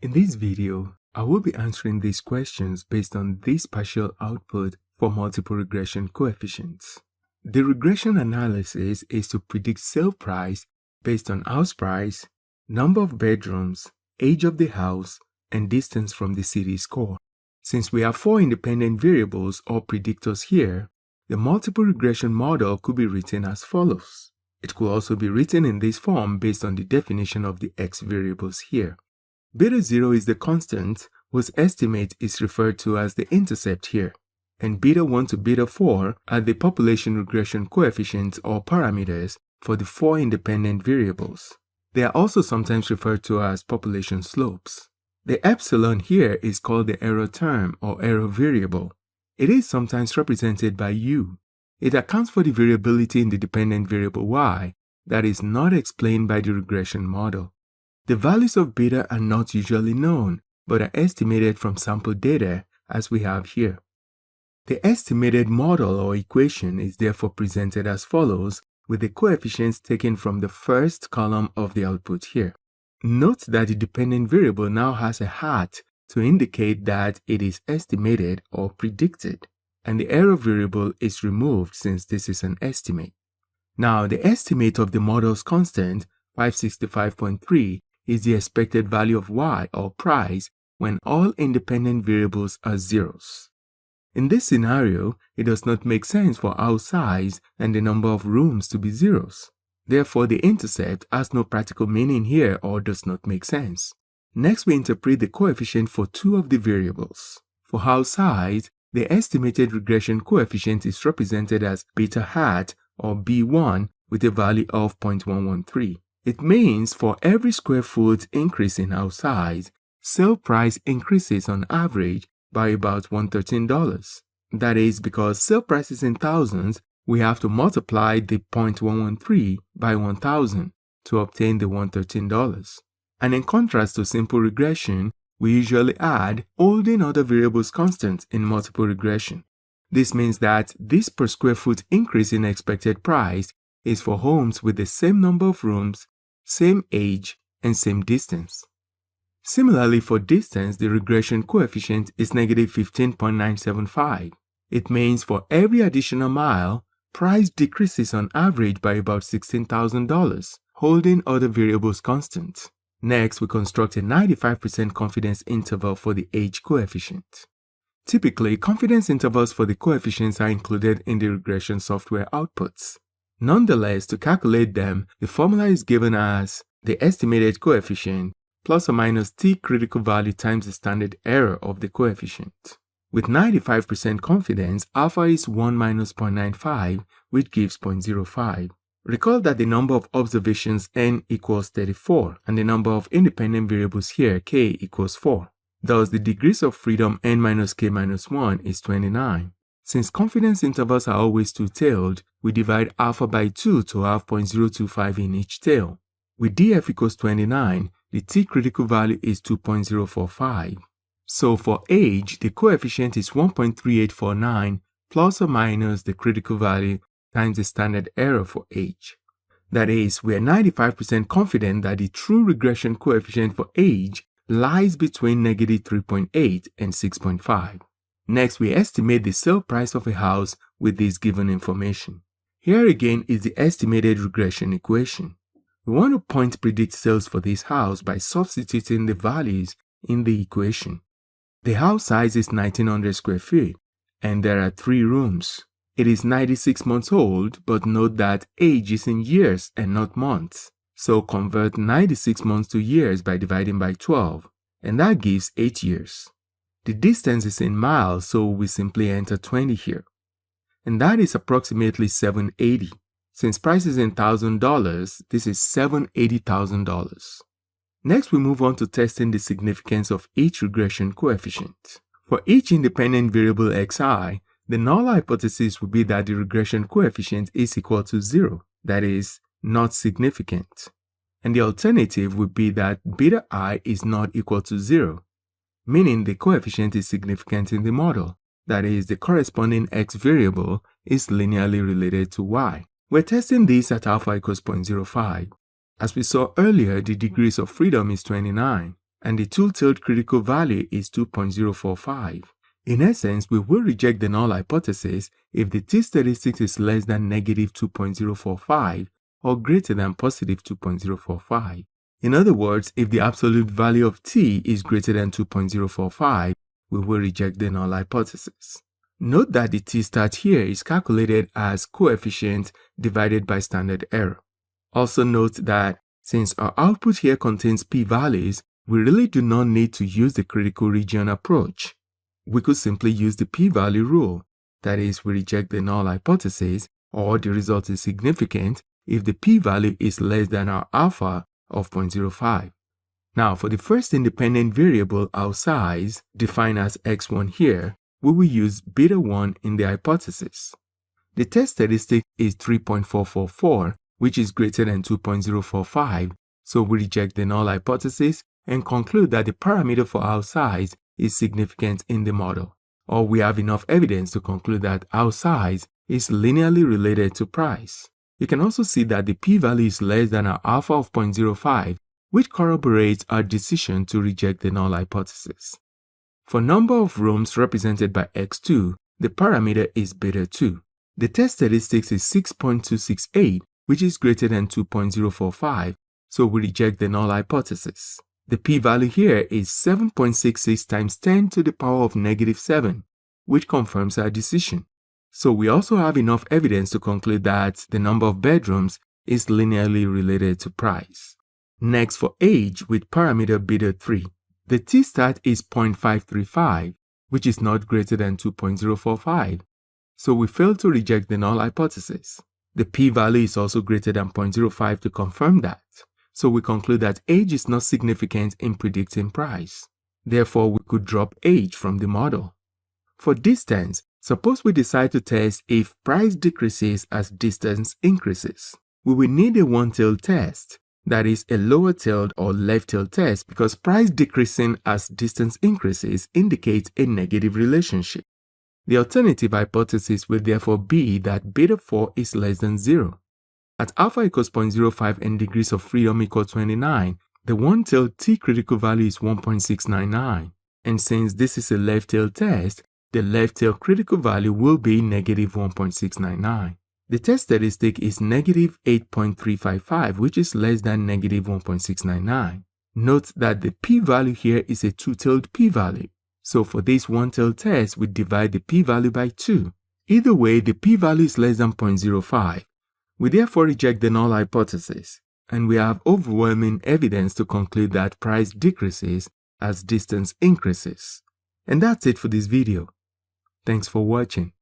In this video, I will be answering these questions based on this partial output for multiple regression coefficients. The regression analysis is to predict sale price based on house price, number of bedrooms, age of the house, and distance from the city's core. Since we have 4 independent variables or predictors here, the multiple regression model could be written as follows. It could also be written in this form based on the definition of the x variables here. Beta 0 is the constant whose estimate is referred to as the intercept here, and beta 1 to beta 4 are the population regression coefficients or parameters for the 4 independent variables. They are also sometimes referred to as population slopes. The epsilon here is called the error term or error variable. It is sometimes represented by u. It accounts for the variability in the dependent variable y that is not explained by the regression model. The values of beta are not usually known, but are estimated from sample data as we have here. The estimated model or equation is therefore presented as follows, with the coefficients taken from the first column of the output here. Note that the dependent variable now has a hat to indicate that it is estimated or predicted, and the error variable is removed since this is an estimate. Now, the estimate of the model's constant, 565.3, is the expected value of y or price when all independent variables are zeros. In this scenario, it does not make sense for house size and the number of rooms to be zeros. Therefore, the intercept has no practical meaning here or does not make sense. Next, we interpret the coefficient for 2 of the variables. For house size, the estimated regression coefficient is represented as beta hat or B1 with a value of 0.113. It means for every square foot increase in house size, sale price increases on average by about $113. That is because sale price is in thousands, we have to multiply the 0.113 by 1,000 to obtain the $113. And in contrast to simple regression, we usually add holding other variables constant in multiple regression. This means that this per square foot increase in expected price is for homes with the same number of rooms, same age, and same distance. Similarly, for distance, the regression coefficient is negative 15.975. It means for every additional mile, price decreases on average by about $16,000, holding other variables constant. Next, we construct a 95% confidence interval for the age coefficient. Typically, confidence intervals for the coefficients are included in the regression software outputs. Nonetheless, to calculate them, the formula is given as the estimated coefficient plus or minus t critical value times the standard error of the coefficient. With 95% confidence, alpha is 1 minus 0.95, which gives 0.05. Recall that the number of observations n equals 34, and the number of independent variables here, k, equals 4. Thus, the degrees of freedom n minus k minus 1 is 29. Since confidence intervals are always two-tailed, we divide alpha by 2 to have 0.025 in each tail. With df equals 29, the t critical value is 2.045. So for age, the coefficient is 1.3849 plus or minus the critical value times the standard error for age. That is, we are 95% confident that the true regression coefficient for age lies between negative 3.8 and 6.5. Next, we estimate the sale price of a house with this given information. Here again is the estimated regression equation. We want to point predict sales for this house by substituting the values in the equation. The house size is 1900 square feet, and there are 3 rooms. It is 96 months old, but note that age is in years and not months. So convert 96 months to years by dividing by 12, and that gives 8 years. The distance is in miles, so we simply enter 20 here. And that is approximately $780. Since price is in $1,000, this is $780,000. Next, we move on to testing the significance of each regression coefficient. For each independent variable xi, the null hypothesis would be that the regression coefficient is equal to 0, that is, not significant. And the alternative would be that beta I is not equal to 0, meaning the coefficient is significant in the model, that is, the corresponding x variable is linearly related to y. We're testing this at alpha equals 0.05. As we saw earlier, the degrees of freedom is 29. and the two-tailed critical value is 2.045. In essence, we will reject the null hypothesis if the t-statistics is less than negative 2.045 or greater than positive 2.045. In other words, if the absolute value of t is greater than 2.045, we will reject the null hypothesis. Note that the t-stat here is calculated as coefficient divided by standard error. Also note that since our output here contains p-values, we really do not need to use the critical region approach. We could simply use the p-value rule. That is, we reject the null hypothesis or the result is significant if the p-value is less than our alpha of 0.05. Now, for the first independent variable, our size, defined as x1 here, we will use beta 1 in the hypothesis. The test statistic is 3.444, which is greater than 2.045, so we reject the null hypothesis and conclude that the parameter for our size is significant in the model, or we have enough evidence to conclude that our size is linearly related to price. You can also see that the p-value is less than our alpha of 0.05, which corroborates our decision to reject the null hypothesis. For number of rooms represented by x2, the parameter is beta 2. The test statistics is 6.268, which is greater than 2.045, so we reject the null hypothesis. The p-value here is 7.66 times 10 to the power of -7, which confirms our decision. So we also have enough evidence to conclude that the number of bedrooms is linearly related to price. Next, for age with parameter beta 3, the t-stat is 0.535, which is not greater than 2.045, so we fail to reject the null hypothesis. The p-value is also greater than 0.05 to confirm that, so we conclude that age is not significant in predicting price. Therefore, we could drop age from the model. For distance, suppose we decide to test if price decreases as distance increases. We will need a one-tailed test, that is a lower-tailed or left-tailed test, because price decreasing as distance increases indicates a negative relationship. The alternative hypothesis will therefore be that beta 4 is less than 0. At alpha equals 0.05 and degrees of freedom equals 29, the one-tailed t-critical value is 1.699. And since this is a left-tailed test, the left-tailed critical value will be -1.699. The test statistic is -8.355, which is less than -1.699. Note that the p-value here is a two-tailed p-value. So for this one-tailed test, we divide the p-value by 2. Either way, the p-value is less than 0.05. We therefore reject the null hypothesis, and we have overwhelming evidence to conclude that price decreases as distance increases. And that's it for this video. Thanks for watching.